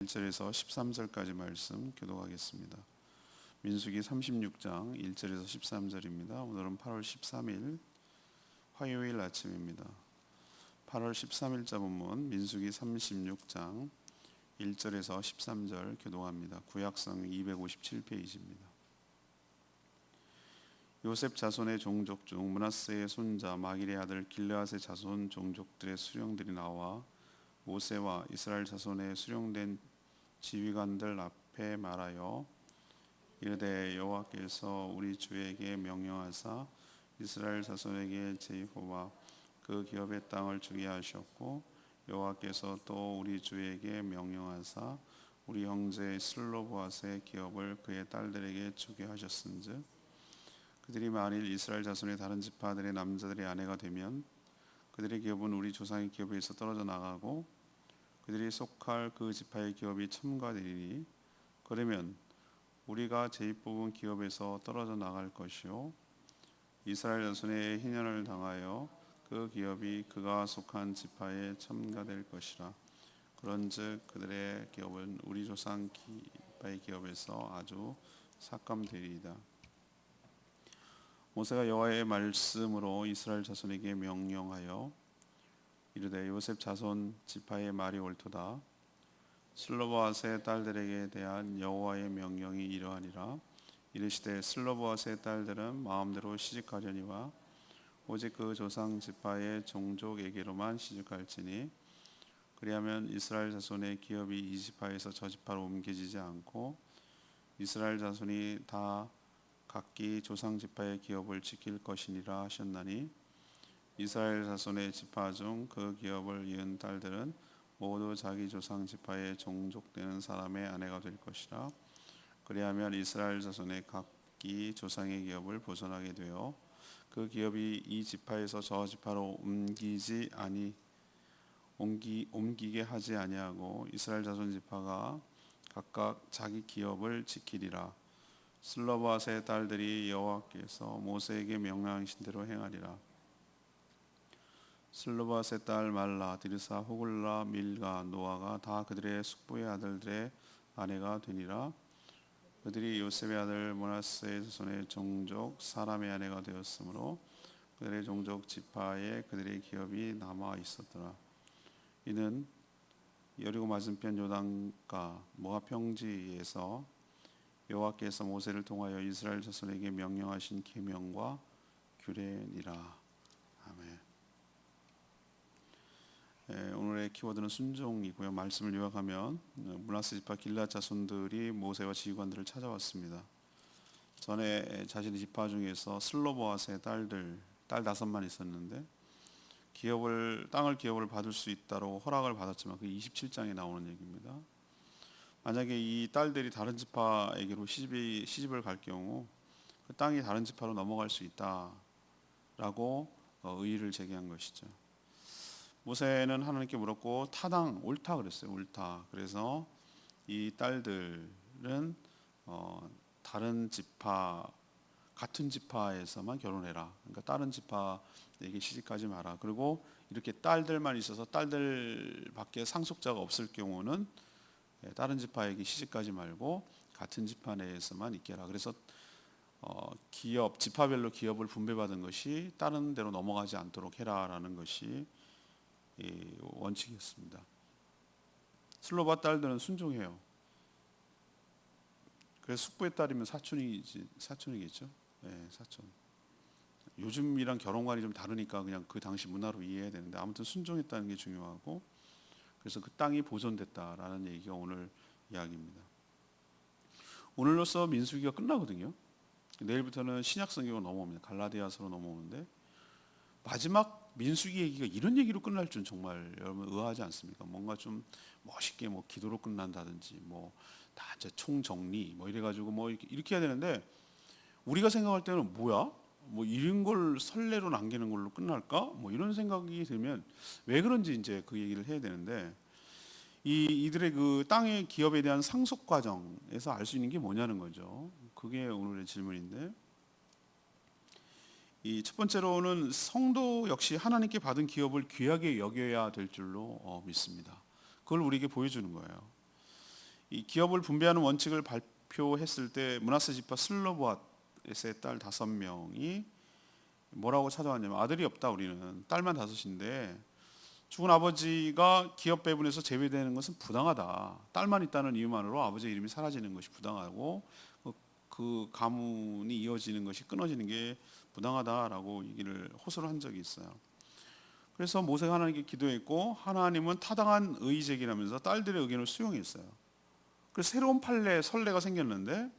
1절에서 13절까지 말씀 교독하겠습니다. 민수기 36장 1절에서 13절입니다. 오늘은 8월 13일 화요일 아침입니다. 8월 13일자 본문 민수기 36장 1절에서 13절 교독합니다. 구약성 257페이지입니다. 요셉 자손의 종족 중 므낫세의 손자 마길의 아들 길르앗의 자손 종족들의 수령들이 나와 모세와 이스라엘 자손의 수령된 지휘관들 앞에 말하여 이르되 여호와께서 우리 주에게 명령하사 이스라엘 자손에게 제이호와 그 기업의 땅을 주게 하셨고 여호와께서 또 우리 주에게 명령하사 우리 형제 슬로보앗의 기업을 그의 딸들에게 주게 하셨은즉 그들이 만일 이스라엘 자손의 다른 지파들의 남자들의 아내가 되면 그들의 기업은 우리 조상의 기업에서 떨어져 나가고 그들이 속할 그 지파의 기업이 첨가되리니 그러면 우리가 제입 뽑은 기업에서 떨어져 나갈 것이요 이스라엘 자손의 희년을 당하여 그 기업이 그가 속한 지파에 첨가될 것이라. 그런즉 그들의 기업은 우리 조상 지파의 기업에서 아주 삭감되리이다. 모세가 여호와의 말씀으로 이스라엘 자손에게 명령하여 이르되 요셉 자손 지파의 말이 옳도다. 슬로보앗의 딸들에게 대한 여호와의 명령이 이러하니라. 이르시되 슬로보앗의 딸들은 마음대로 시집가려니와 오직 그 조상 지파의 종족에게로만 시집갈지니 그리하면 이스라엘 자손의 기업이 이 지파에서 저 지파로 옮겨지지 않고 이스라엘 자손이 다 각기 조상 지파의 기업을 지킬 것이니라 하셨나니 이스라엘 자손의 지파 중 그 기업을 이은 딸들은 모두 자기 조상 지파의 종족되는 사람의 아내가 될 것이라. 그리하면 이스라엘 자손의 각기 조상의 기업을 보존하게 되어 그 기업이 이 지파에서 저 지파로 옮기게 하지 아니하고 이스라엘 자손 지파가 각각 자기 기업을 지키리라. 슬로보앗의 딸들이 여호와께서 모세에게 명령하신 대로 행하리라. 슬로보앗의 딸 말라, 디르사, 호글라, 밀가, 노아가 다 그들의 숙부의 아들들의 아내가 되니라. 그들이 요셉의 아들 므낫세의 자손의 종족 사람의 아내가 되었으므로 그들의 종족 지파에 그들의 기업이 남아 있었더라. 이는 여리고 맞은편 요단가 모압 평지에서 여호와께서 모세를 통하여 이스라엘 자손에게 명령하신 계명과 규례니라. 아멘. 오늘의 키워드는 순종이고요. 말씀을 요약하면 므낫세 지파 길르앗 자손들이 모세와 지휘관들을 찾아왔습니다. 전에 자신의 지파 중에서 슬로보앗의 딸 5만 있었는데 땅을 기업을 받을 수 있다고 허락을 받았지만 그 27장에 나오는 얘기입니다. 만약에 이 딸들이 다른 지파에게로 시집을 갈 경우 그 땅이 다른 지파로 넘어갈 수 있다라고 의의를 제기한 것이죠. 모세는 하나님께 물었고 타당 옳다 그랬어요. 옳다. 그래서 이 딸들은 다른 지파 같은 지파에서만 결혼해라. 그러니까 다른 지파에게 시집가지 마라. 그리고 이렇게 딸들만 있어서 딸들밖에 상속자가 없을 경우는 다른 지파에게 시집가지 말고 같은 지파 내에서만 있게라. 그래서 지파별로 기업을 분배받은 것이 다른 데로 넘어가지 않도록 해라라는 것이 원칙이었습니다. 슬로바 딸들은 순종해요. 그래서 숙부의 딸이면 사촌이겠죠. 네, 사촌. 요즘이랑 결혼관이 좀 다르니까 그냥 그 당시 문화로 이해해야 되는데 아무튼 순종했다는 게 중요하고 그래서 그 땅이 보존됐다라는 얘기가 오늘 이야기입니다. 오늘로써 민수기가 끝나거든요. 내일부터는 신약 성경으로 넘어옵니다. 갈라디아서로 넘어오는데 마지막 민수기 얘기가 이런 얘기로 끝날 줄은 정말 여러분 의아하지 않습니까? 뭔가 좀 멋있게 뭐 기도로 끝난다든지 뭐 다 이제 총정리 뭐 이래가지고 뭐 이렇게 해야 되는데 우리가 생각할 때는 뭐야? 뭐 이런 걸 선례로 남기는 걸로 끝날까? 뭐 이런 생각이 들면 왜 그런지 이제 그 얘기를 해야 되는데 이들의 그 땅의 기업에 대한 상속 과정에서 알 수 있는 게 뭐냐는 거죠. 그게 오늘의 질문인데 이 첫 번째로는 성도 역시 하나님께 받은 기업을 귀하게 여겨야 될 줄로 믿습니다. 그걸 우리에게 보여주는 거예요. 이 기업을 분배하는 원칙을 발표했을 때 므낫세 지파 슬로보앗의 딸 5명이 뭐라고 찾아왔냐면 아들이 없다 우리는 딸만 5인데 죽은 아버지가 기업 배분에서 제외되는 것은 부당하다. 딸만 있다는 이유만으로 아버지의 이름이 사라지는 것이 부당하고 그 가문이 이어지는 것이 끊어지는 게 부당하다라고 얘기를 호소를 한 적이 있어요. 그래서 모세가 하나님께 기도했고 하나님은 타당한 의의 제기라면서 딸들의 의견을 수용했어요. 그래서 새로운 판례 선례가 생겼는데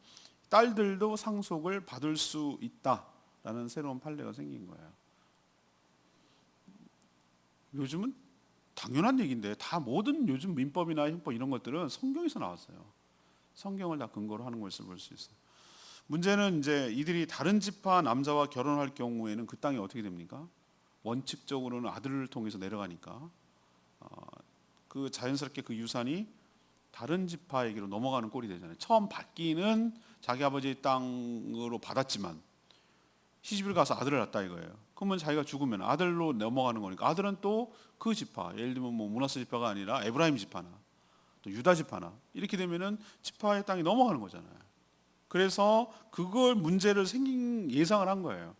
딸들도 상속을 받을 수 있다라는 새로운 판례가 생긴 거예요. 요즘은 당연한 얘기인데 다 모든 요즘 민법이나 형법 이런 것들은 성경에서 나왔어요. 성경을 다 근거로 하는 것을 볼 수 있어요. 문제는 이제 이들이 다른 지파 남자와 결혼할 경우에는 그 땅이 어떻게 됩니까? 원칙적으로는 아들을 통해서 내려가니까 그 자연스럽게 그 유산이 다른 지파에게로 넘어가는 꼴이 되잖아요. 처음 받기는 자기 아버지의 땅으로 받았지만 시집을 가서 아들을 낳았다 이거예요. 그러면 자기가 죽으면 아들로 넘어가는 거니까 아들은 또 그 지파, 예를 들면 뭐 므낫세 지파가 아니라 에브라임 지파나 또 유다 지파나 이렇게 되면은 지파의 땅이 넘어가는 거잖아요. 그래서 그걸 문제를 예상을 한 거예요.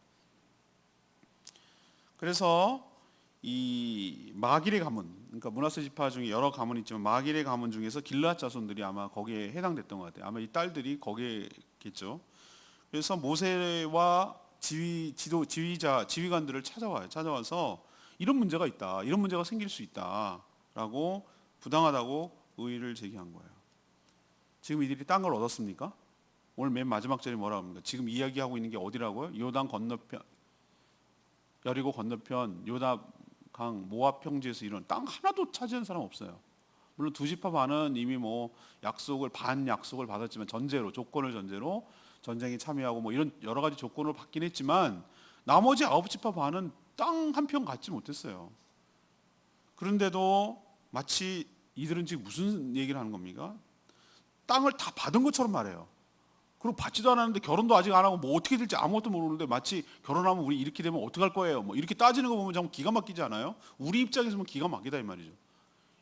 그래서 이 마길의 가문, 그러니까 므낫세 지파 중에 여러 가문이 있지만 마길의 가문 중에서 길르앗 자손들이 아마 거기에 해당됐던 것 같아요. 아마 이 딸들이 거기에겠죠. 그래서 모세와 지휘관들을 찾아와서 이런 문제가 있다, 이런 문제가 생길 수 있다라고 부당하다고 의의를 제기한 거예요. 지금 이들이 땅을 얻었습니까? 오늘 맨 마지막 절이 뭐라고 합니까? 지금 이야기하고 있는 게 어디라고요? 요단 건너편, 여리고 건너편 요다강 모압 평지에서 이런 땅 하나도 차지한 사람 없어요. 물론 두 지파 반은 이미 뭐 반 약속을 받았지만 조건을 전제로 전쟁에 참여하고 뭐 이런 여러 가지 조건을 받긴 했지만 나머지 9지파 반은 땅 한 평 갖지 못했어요. 그런데도 마치 이들은 지금 무슨 얘기를 하는 겁니까? 땅을 다 받은 것처럼 말해요. 그리고 받지도 않았는데 결혼도 아직 안 하고 뭐 어떻게 될지 아무것도 모르는데 마치 결혼하면 우리 이렇게 되면 어떡할 거예요? 뭐 이렇게 따지는 거 보면 정말 기가 막히지 않아요? 우리 입장에서 보면 기가 막히다 이 말이죠.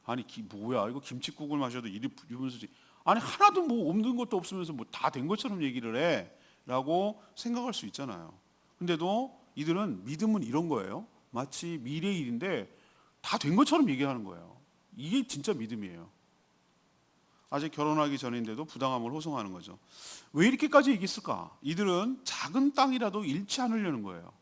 아니 뭐야 이거 김칫국을 마셔도 이러면서지. 아니 하나도 뭐 없는 것도 없으면서 뭐 다 된 것처럼 얘기를 해라고 생각할 수 있잖아요. 근데도 이들은 믿음은 이런 거예요. 마치 미래의 일인데 다 된 것처럼 얘기하는 거예요. 이게 진짜 믿음이에요. 아직 결혼하기 전인데도 부당함을 호소하는 거죠. 왜 이렇게까지 얘기했을까? 이들은 작은 땅이라도 잃지 않으려는 거예요.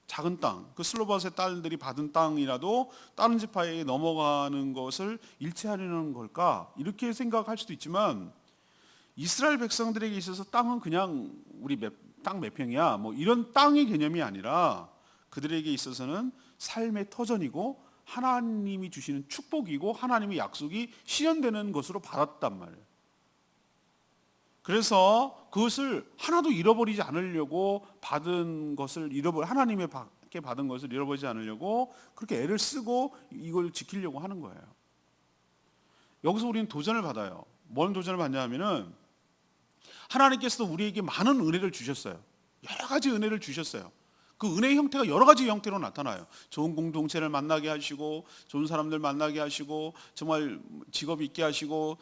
작은 땅, 그 슬로바스의 딸들이 받은 땅이라도 다른 지파에 넘어가는 것을 잃지 않으려는 걸까? 이렇게 생각할 수도 있지만 이스라엘 백성들에게 있어서 땅은 그냥 우리 땅 몇 평이야 뭐 이런 땅의 개념이 아니라 그들에게 있어서는 삶의 터전이고 하나님이 주시는 축복이고 하나님의 약속이 실현되는 것으로 받았단 말이에요. 그래서 그것을 하나도 잃어버리지 않으려고 받은 것을 하나님께 받은 것을 잃어버리지 않으려고 그렇게 애를 쓰고 이걸 지키려고 하는 거예요. 여기서 우리는 도전을 받아요. 뭔 도전을 받냐면은 하나님께서도 우리에게 많은 은혜를 주셨어요. 여러 가지 은혜를 주셨어요. 그 은혜의 형태가 여러 가지 형태로 나타나요. 좋은 공동체를 만나게 하시고 좋은 사람들 만나게 하시고 정말 직업이 있게 하시고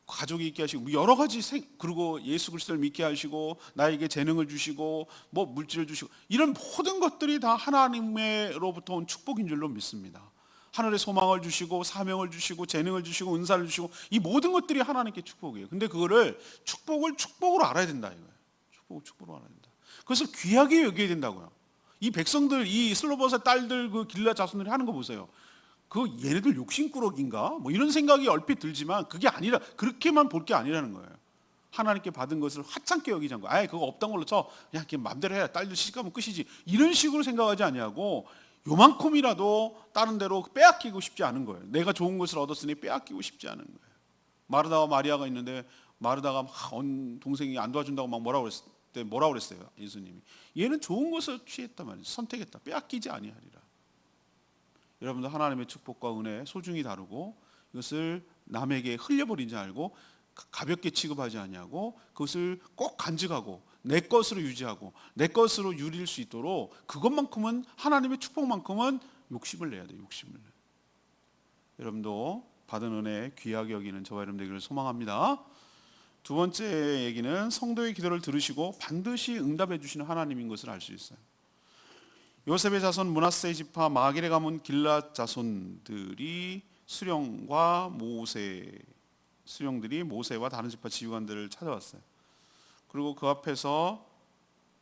가족이 있게 하시고 여러 가지 그리고 예수 그리스도를 믿게 하시고 나에게 재능을 주시고 뭐 물질을 주시고 이런 모든 것들이 다 하나님으로부터 온 축복인 줄로 믿습니다. 하늘의 소망을 주시고 사명을 주시고 재능을 주시고 은사를 주시고 이 모든 것들이 하나님께 축복이에요. 근데 그거를 축복을 축복으로 알아야 된다 이거예요. 축복을 축복으로 알아야 된다. 그것을 귀하게 여겨야 된다고요. 이 백성들, 이 슬로바스의 딸들, 그 길르앗 자손들이 하는 거 보세요. 그 얘네들 욕심꾸러기인가? 뭐 이런 생각이 얼핏 들지만 그게 아니라 그렇게만 볼 게 아니라는 거예요. 하나님께 받은 것을 하찮게 여기지 않고, 아예 그거 없던 걸로 쳐, 그냥 마음대로 해, 딸들 시집가면 끝이지. 이런 식으로 생각하지 아니하고 요만큼이라도 다른 데로 빼앗기고 싶지 않은 거예요. 내가 좋은 것을 얻었으니 빼앗기고 싶지 않은 거예요. 마르다와 마리아가 있는데 마르다가 동생이 안 도와준다고 막 뭐라고 그랬어요? 예수님이. 얘는 좋은 것을 취했단 말이에요. 선택했다. 빼앗기지 아니하리라. 여러분들 하나님의 축복과 은혜 소중히 다루고 이것을 남에게 흘려버리지 알고 가볍게 취급하지 아니하고 그것을 꼭 간직하고 내 것으로 유지하고 내 것으로 누릴 수 있도록 그것만큼은 하나님의 축복만큼은 욕심을 내야 돼요. 욕심을. 여러분도 받은 은혜 귀하게 여기는 저와 여러분 되기를 소망합니다. 두 번째 얘기는 성도의 기도를 들으시고 반드시 응답해 주시는 하나님인 것을 알 수 있어요. 요셉의 자손 므낫세 지파 마길에 가문 길앗 자손들이 수령들이 모세와 다른 지파 지휘관들을 찾아왔어요. 그리고 그 앞에서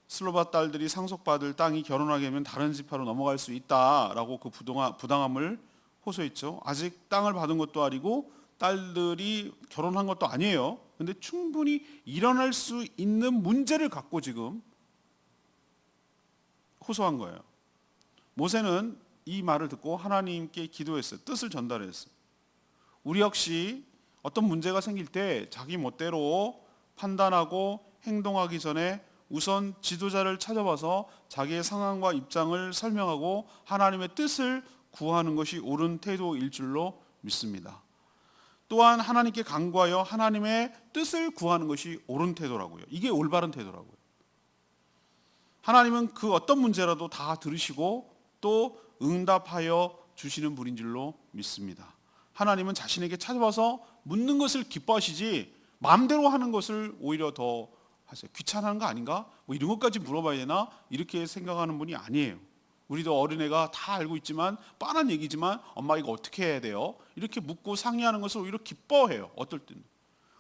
슬로바 딸들이 상속받을 땅이 결혼하게 되면 다른 지파로 넘어갈 수 있다라고 그 부당함을 호소했죠. 아직 땅을 받은 것도 아니고 딸들이 결혼한 것도 아니에요. 근데 충분히 일어날 수 있는 문제를 갖고 지금 호소한 거예요. 모세는 이 말을 듣고 하나님께 기도했어요. 뜻을 전달했어요. 우리 역시 어떤 문제가 생길 때 자기 멋대로 판단하고 행동하기 전에 우선 지도자를 찾아봐서 자기의 상황과 입장을 설명하고 하나님의 뜻을 구하는 것이 옳은 태도일 줄로 믿습니다. 또한 하나님께 간구하여 하나님의 뜻을 구하는 것이 옳은 태도라고요. 이게 올바른 태도라고요. 하나님은 그 어떤 문제라도 다 들으시고 또 응답하여 주시는 분인 줄로 믿습니다. 하나님은 자신에게 찾아와서 묻는 것을 기뻐하시지 마음대로 하는 것을 오히려 더 하세요. 귀찮은 거 아닌가? 뭐 이런 것까지 물어봐야 되나? 이렇게 생각하는 분이 아니에요. 우리도 어린애가 다 알고 있지만 뻔한 얘기지만 엄마 이거 어떻게 해야 돼요? 이렇게 묻고 상의하는 것을 오히려 기뻐해요. 어떨 때는.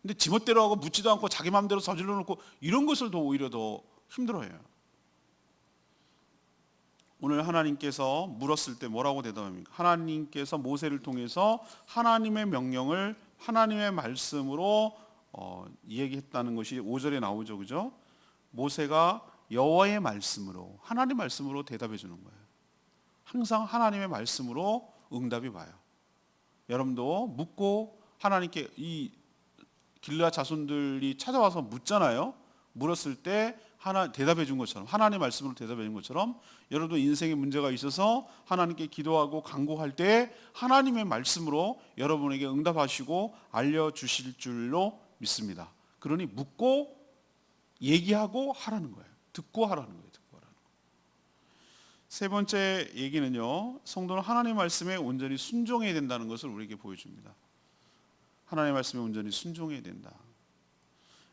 근데 지멋대로 하고 묻지도 않고 자기 마음대로 저질러 놓고 이런 것을 더 오히려 더 힘들어해요. 오늘 하나님께서 물었을 때 뭐라고 대답합니까? 하나님께서 모세를 통해서 하나님의 명령을 하나님의 말씀으로 얘기했다는 것이 5절에 나오죠. 그죠? 모세가 여호와의 말씀으로 하나님의 말씀으로 대답해 주는 거예요. 항상 하나님의 말씀으로 응답이 와요. 여러분도 묻고 하나님께 이 길앗 자손들이 찾아와서 묻잖아요. 물었을 때 대답해 준 것처럼 하나님의 말씀으로 대답해 준 것처럼 여러분도 인생에 문제가 있어서 하나님께 기도하고 간구할 때 하나님의 말씀으로 여러분에게 응답하시고 알려주실 줄로 믿습니다. 그러니 묻고 얘기하고 하라는 거예요. 듣고 하라는 거예요. 세 번째 얘기는요, 성도는 하나님의 말씀에 온전히 순종해야 된다는 것을 우리에게 보여줍니다. 하나님의 말씀에 온전히 순종해야 된다.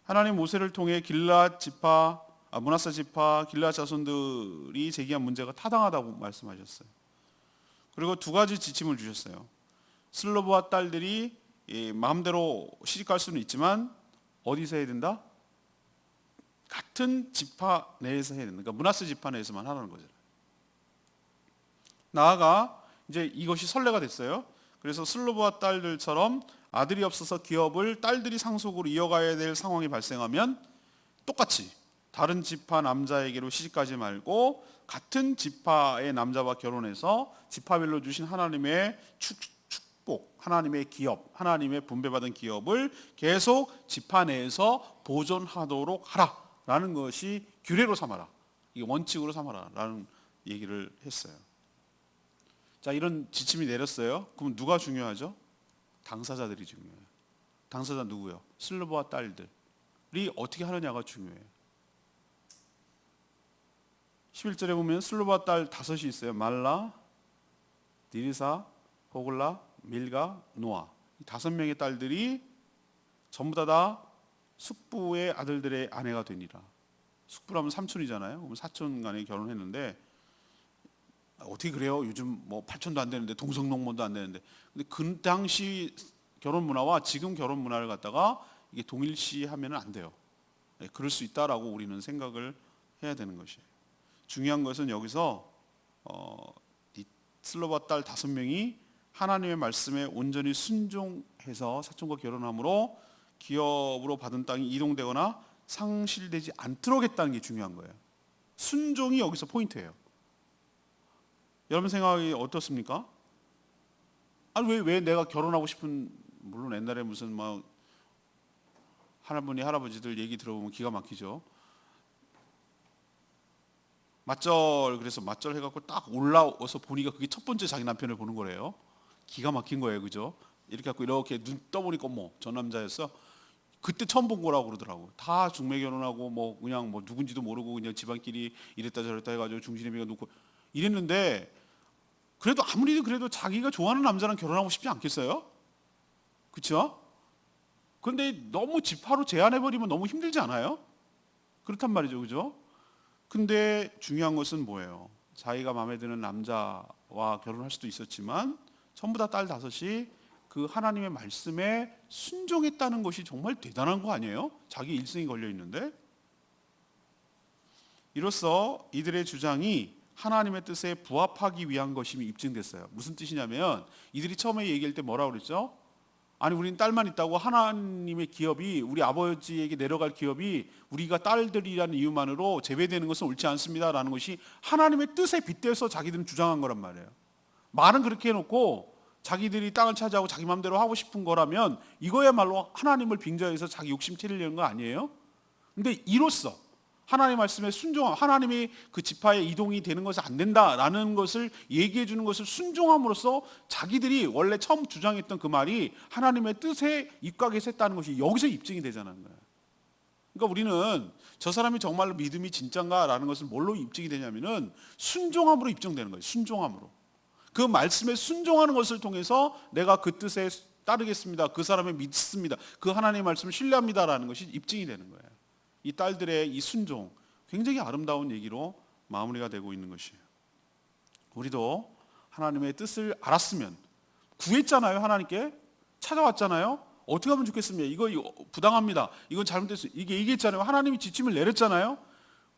하나님 모세를 통해 므낫세 지파 길앗 자손들이 제기한 문제가 타당하다고 말씀하셨어요. 그리고 두 가지 지침을 주셨어요. 슬로브와 딸들이 마음대로 시집갈 수는 있지만 어디서 해야 된다? 같은 지파 내에서 해야 된다. 그러니까 므낫세 지파 내에서만 하라는 거죠. 나아가 이제 이것이 선례가 됐어요. 그래서 슬로브와 딸들처럼 아들이 없어서 기업을 딸들이 상속으로 이어가야 될 상황이 발생하면 똑같이 다른 지파 남자에게로 시집가지 말고 같은 지파의 남자와 결혼해서 지파별로 주신 하나님의 축복, 하나님의 기업, 하나님의 분배받은 기업을 계속 지파 내에서 보존하도록 하라라는 것이 규례로 삼아라, 이게 원칙으로 삼아라라는 얘기를 했어요. 자, 이런 지침이 내렸어요. 그럼 누가 중요하죠? 당사자들이 중요해요. 당사자 누구요? 슬로브와 딸들이 어떻게 하느냐가 중요해요. 11절에 보면 슬로브와 딸 5이 있어요. 말라, 디리사, 호글라, 밀가, 노아. 이 5명의 딸들이 전부 다 숙부의 아들들의 아내가 되니라. 숙부라면 삼촌이잖아요. 그럼 사촌 간에 결혼했는데 어떻게 그래요? 요즘 뭐 8천도 안 되는데 동성농모도 안 되는데. 근데 그 당시 결혼 문화와 지금 결혼 문화를 갖다가 이게 동일시하면 안 돼요. 그럴 수 있다라고 우리는 생각을 해야 되는 것이에요. 중요한 것은 여기서 이 슬로바 딸 5명이 하나님의 말씀에 온전히 순종해서 사촌과 결혼함으로 기업으로 받은 땅이 이동되거나 상실되지 않도록 했다는 게 중요한 거예요. 순종이 여기서 포인트예요. 여러분 생각이 어떻습니까? 아니 왜 내가 결혼하고 싶은, 물론 옛날에 무슨 막 할머니 할아버지들 얘기 들어보면 기가 막히죠. 맞절, 그래서 맞절 해갖고 딱 올라와서 보니까 그게 첫 번째 자기 남편을 보는 거래요. 기가 막힌 거예요, 그죠? 이렇게 갖고 이렇게 눈 떠보니까 어머 저 남자였어. 그때 처음 본 거라고 그러더라고. 다 중매 결혼하고 뭐 그냥 뭐 누군지도 모르고 그냥 집안끼리 이랬다 저랬다 해가지고 중신애비가 놓고 이랬는데, 그래도 아무리 그래도 자기가 좋아하는 남자랑 결혼하고 싶지 않겠어요? 그렇죠? 그런데 너무 집화로 제한해버리면 너무 힘들지 않아요? 그렇단 말이죠. 그죠? 근데 중요한 것은 뭐예요? 자기가 마음에 드는 남자와 결혼할 수도 있었지만 전부 다 딸 다섯이 그 하나님의 말씀에 순종했다는 것이 정말 대단한 거 아니에요? 자기 일생이 걸려 있는데. 이로써 이들의 주장이 하나님의 뜻에 부합하기 위한 것임이 입증됐어요. 무슨 뜻이냐면 이들이 처음에 얘기할 때 뭐라고 그랬죠? 아니 우린 딸만 있다고 하나님의 기업이 우리 아버지에게 내려갈 기업이 우리가 딸들이라는 이유만으로 제외되는 것은 옳지 않습니다라는 것이 하나님의 뜻에 빗대서 자기들은 주장한 거란 말이에요. 말은 그렇게 해놓고 자기들이 땅을 차지하고 자기 마음대로 하고 싶은 거라면 이거야말로 하나님을 빙자해서 자기 욕심 채리려는 거 아니에요? 근데 이로써 하나님의 말씀에 순종함, 하나님이 그 지파의 이동이 되는 것이 안 된다라는 것을 얘기해 주는 것을 순종함으로써 자기들이 원래 처음 주장했던 그 말이 하나님의 뜻에 입각했다는 것이 여기서 입증이 되자는 거예요. 그러니까 우리는 저 사람이 정말로 믿음이 진짠가라는 것을 뭘로 입증이 되냐면은 순종함으로 입증되는 거예요. 순종함으로. 그 말씀에 순종하는 것을 통해서 내가 그 뜻에 따르겠습니다. 그 사람을 믿습니다. 그 하나님의 말씀을 신뢰합니다라는 것이 입증이 되는 거예요. 이 딸들의 이 순종, 굉장히 아름다운 얘기로 마무리가 되고 있는 것이에요. 우리도 하나님의 뜻을 알았으면, 구했잖아요. 하나님께 찾아왔잖아요. 어떻게 하면 좋겠습니까? 이거 부당합니다. 이건 잘못됐어요. 이게 얘기했잖아요. 하나님이 지침을 내렸잖아요.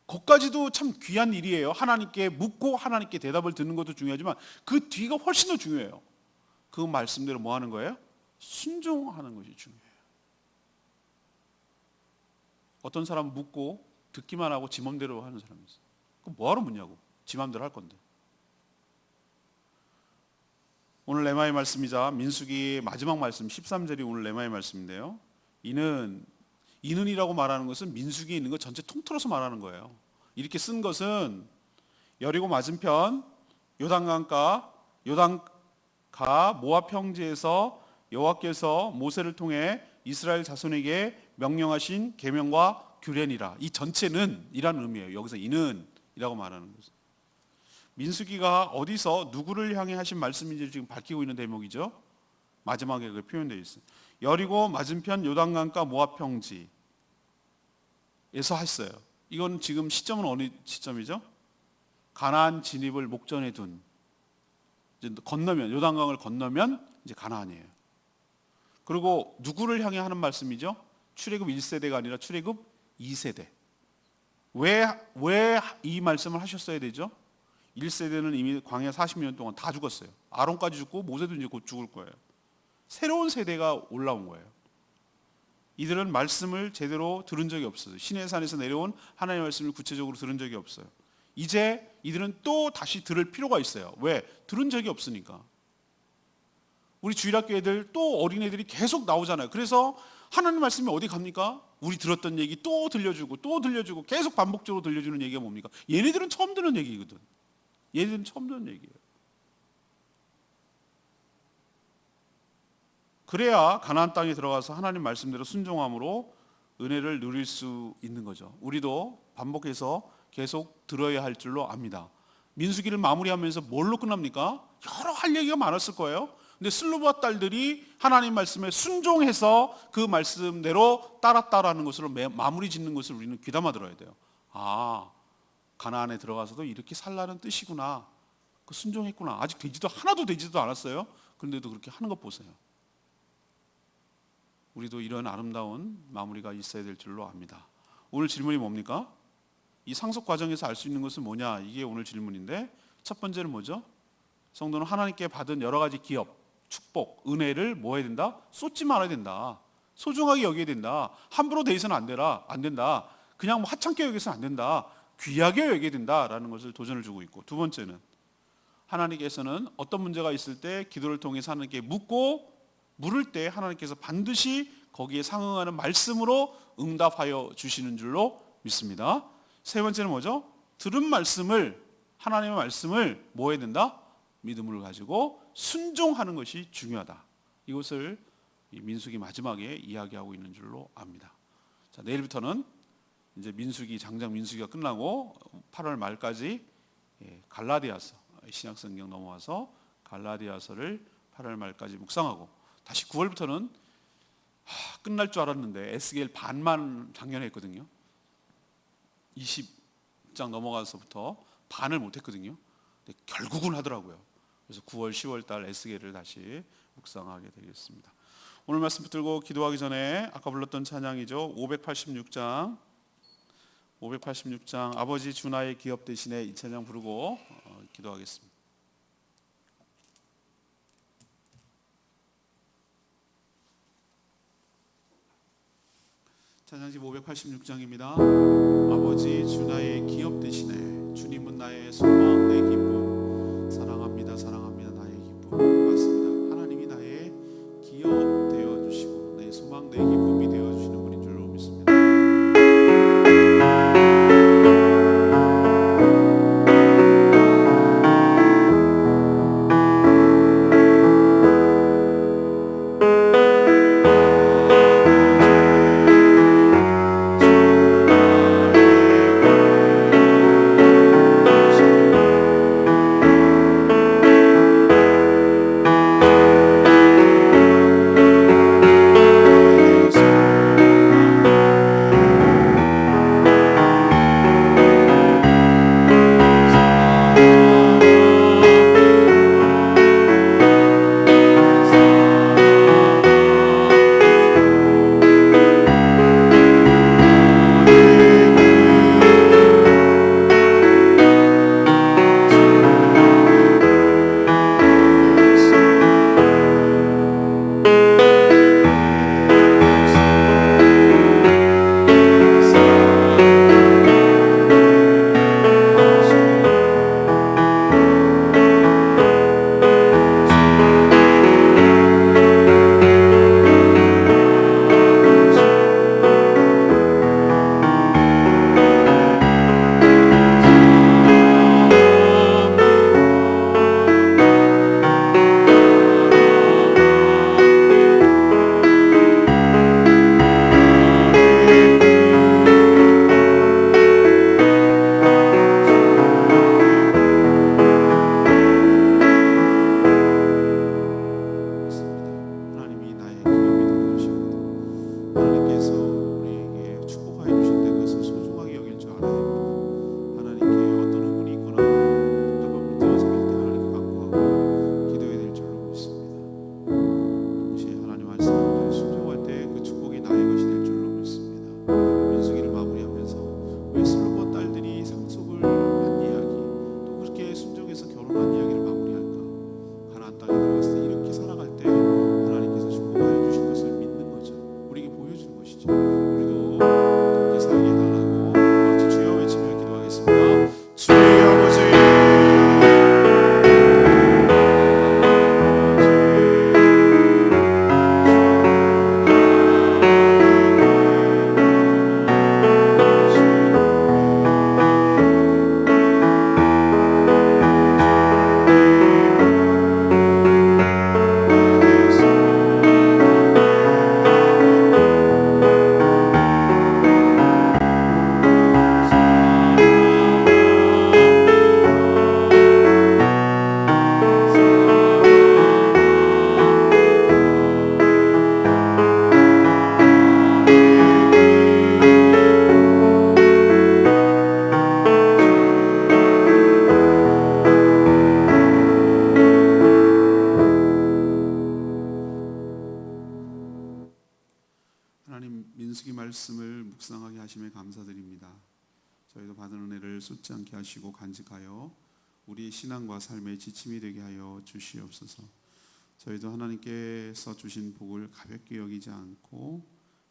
거기까지도 참 귀한 일이에요. 하나님께 묻고 하나님께 대답을 듣는 것도 중요하지만 그 뒤가 훨씬 더 중요해요. 그 말씀대로 뭐 하는 거예요? 순종하는 것이 중요해요. 어떤 사람은 묻고 듣기만 하고 지 맘대로 하는 사람이 있어요. 그럼 뭐하러 묻냐고. 지 맘대로 할 건데. 오늘 레마의 말씀이자 민수기 마지막 말씀 13절이 오늘 레마의 말씀인데요. 이는이라고 말하는 것은 민수기에 있는 것 전체 통틀어서 말하는 거예요. 이렇게 쓴 것은 여리고 맞은편 요단강가 모압 평지에서 여호와께서 모세를 통해 이스라엘 자손에게 명령하신 계명과 규례니라. 이 전체는 이라는 의미예요. 여기서 이는이라고 말하는 거죠. 민수기가 어디서 누구를 향해 하신 말씀인지를 지금 밝히고 있는 대목이죠. 마지막에 그 표현되어 있어요. 여리고 맞은편 요단강가 모압 평지에서 했어요. 이건 지금 시점은 어느 시점이죠? 가나안 진입을 목전에 둔, 이제 건너면 요단강을 건너면 이제 가나안이에요. 그리고 누구를 향해 하는 말씀이죠? 출애굽 1세대가 아니라 출애굽 2세대. 왜 이 말씀을 하셨어야 되죠? 1세대는 이미 광야 40년 동안 다 죽었어요. 아론까지 죽고 모세도 이제 곧 죽을 거예요. 새로운 세대가 올라온 거예요. 이들은 말씀을 제대로 들은 적이 없어요. 시내산에서 내려온 하나님의 말씀을 구체적으로 들은 적이 없어요. 이제 이들은 또 다시 들을 필요가 있어요. 왜? 들은 적이 없으니까. 우리 주일학교 애들 또 어린애들이 계속 나오잖아요. 그래서 하나님 말씀이 어디 갑니까? 우리 들었던 얘기 또 들려주고 또 들려주고 계속 반복적으로 들려주는 얘기가 뭡니까? 얘네들은 처음 듣는 얘기거든. 얘네들은 처음 듣는 얘기예요. 그래야 가나안 땅에 들어가서 하나님 말씀대로 순종함으로 은혜를 누릴 수 있는 거죠. 우리도 반복해서 계속 들어야 할 줄로 압니다. 민수기를 마무리하면서 뭘로 끝납니까? 여러 할 얘기가 많았을 거예요. 근데 슬루바 딸들이 하나님 말씀에 순종해서 그 말씀대로 따랐다라는 것으로 마무리 짓는 것을 우리는 귀담아 들어야 돼요. 아, 가나안에 들어가서도 이렇게 살라는 뜻이구나. 그 순종했구나. 아직 하나도 되지도 않았어요. 그런데도 그렇게 하는 것 보세요. 우리도 이런 아름다운 마무리가 있어야 될 줄로 압니다. 오늘 질문이 뭡니까? 이 상속 과정에서 알 수 있는 것은 뭐냐? 이게 오늘 질문인데, 첫 번째는 뭐죠? 성도는 하나님께 받은 여러 가지 기업, 축복, 은혜를 뭐 해야 된다? 쏟지 말아야 된다. 소중하게 여겨야 된다. 함부로 대해서는 안 된다. 그냥 뭐 하찮게 여겨서는 안 된다. 귀하게 여겨야 된다라는 것을 도전을 주고 있고, 두 번째는 하나님께서는 어떤 문제가 있을 때 기도를 통해서 하나님께 묻고, 물을 때 하나님께서 반드시 거기에 상응하는 말씀으로 응답하여 주시는 줄로 믿습니다. 세 번째는 뭐죠? 들은 말씀을, 하나님의 말씀을 뭐 해야 된다? 믿음을 가지고 순종하는 것이 중요하다. 이것을 민수기 마지막에 이야기하고 있는 줄로 압니다. 자, 내일부터는 이제 장장 민수기가 끝나고 8월 말까지 갈라디아서, 신약성경 넘어와서 갈라디아서를 8월 말까지 묵상하고, 다시 9월부터는 끝날 줄 알았는데 에스겔 반만 작년에 했거든요. 20장 넘어가서부터 반을 못했거든요. 근데 결국은 하더라고요. 그래서 9월, 10월 달 에스겔을 다시 묵상하게 되겠습니다. 오늘 말씀 붙들고 기도하기 전에 아까 불렀던 찬양이죠. 586장 아버지 주 나의 기업 대신에 이 찬양 부르고 기도하겠습니다. 찬양집 586장입니다. 아버지 주 나의 기업 대신에 주님은 나의 소망 내 기쁨 사랑합니다 사랑합니다 나의 기쁨 맞습니다. 하나님이 나의 기업 되어주시고 내 소망 내 기쁨이 되어주시는 분인 줄로 믿습니다. 하나님 민수기 말씀을 묵상하게 하심에 감사드립니다. 저희도 받은 은혜를 쏟지 않게 하시고 간직하여 우리 신앙과 삶의 지침이 되게 하여 주시옵소서. 저희도 하나님께서 주신 복을 가볍게 여기지 않고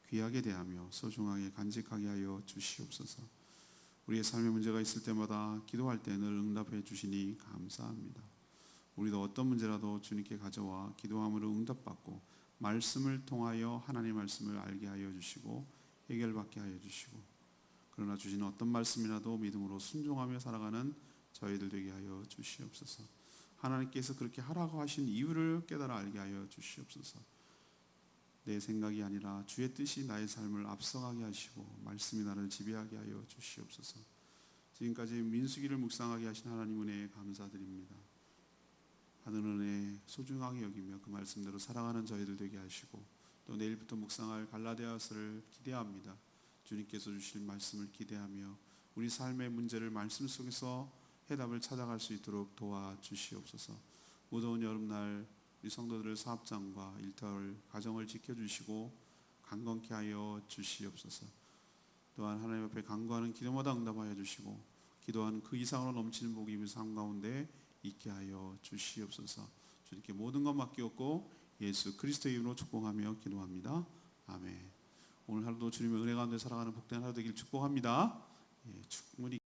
귀하게 대하며 소중하게 간직하게 하여 주시옵소서. 우리의 삶의 문제가 있을 때마다 기도할 때 늘 응답해 주시니 감사합니다. 우리도 어떤 문제라도 주님께 가져와 기도함으로 응답받고 말씀을 통하여 하나님의 말씀을 알게 하여 주시고 해결받게 하여 주시고, 그러나 주시는 어떤 말씀이라도 믿음으로 순종하며 살아가는 저희들 되게 하여 주시옵소서. 하나님께서 그렇게 하라고 하신 이유를 깨달아 알게 하여 주시옵소서. 내 생각이 아니라 주의 뜻이 나의 삶을 앞서가게 하시고 말씀이 나를 지배하게 하여 주시옵소서. 지금까지 민수기를 묵상하게 하신 하나님 은혜에 감사드립니다. 받은 은혜 소중하게 여기며 그 말씀대로 살아가는 저희들 되게 하시고 또 내일부터 묵상할 갈라디아서를 기대합니다. 주님께서 주실 말씀을 기대하며 우리 삶의 문제를 말씀 속에서 해답을 찾아갈 수 있도록 도와주시옵소서. 무더운 여름날 우리 성도들의 사업장과 일터를 가정을 지켜주시고 강건케 하여 주시옵소서. 또한 하나님 앞에 간구하는 기도마다 응답하여 주시고 기도하는 그 이상으로 넘치는 복이 우리 삶 가운데 있게 하여 주시옵소서. 주님께 모든 것 맡기옵고 예수 그리스도의 이름으로 축복하며 기도합니다. 아멘. 오늘 하루도 주님의 은혜 가운데 살아가는 복된 하루 되길 축복합니다. 충분히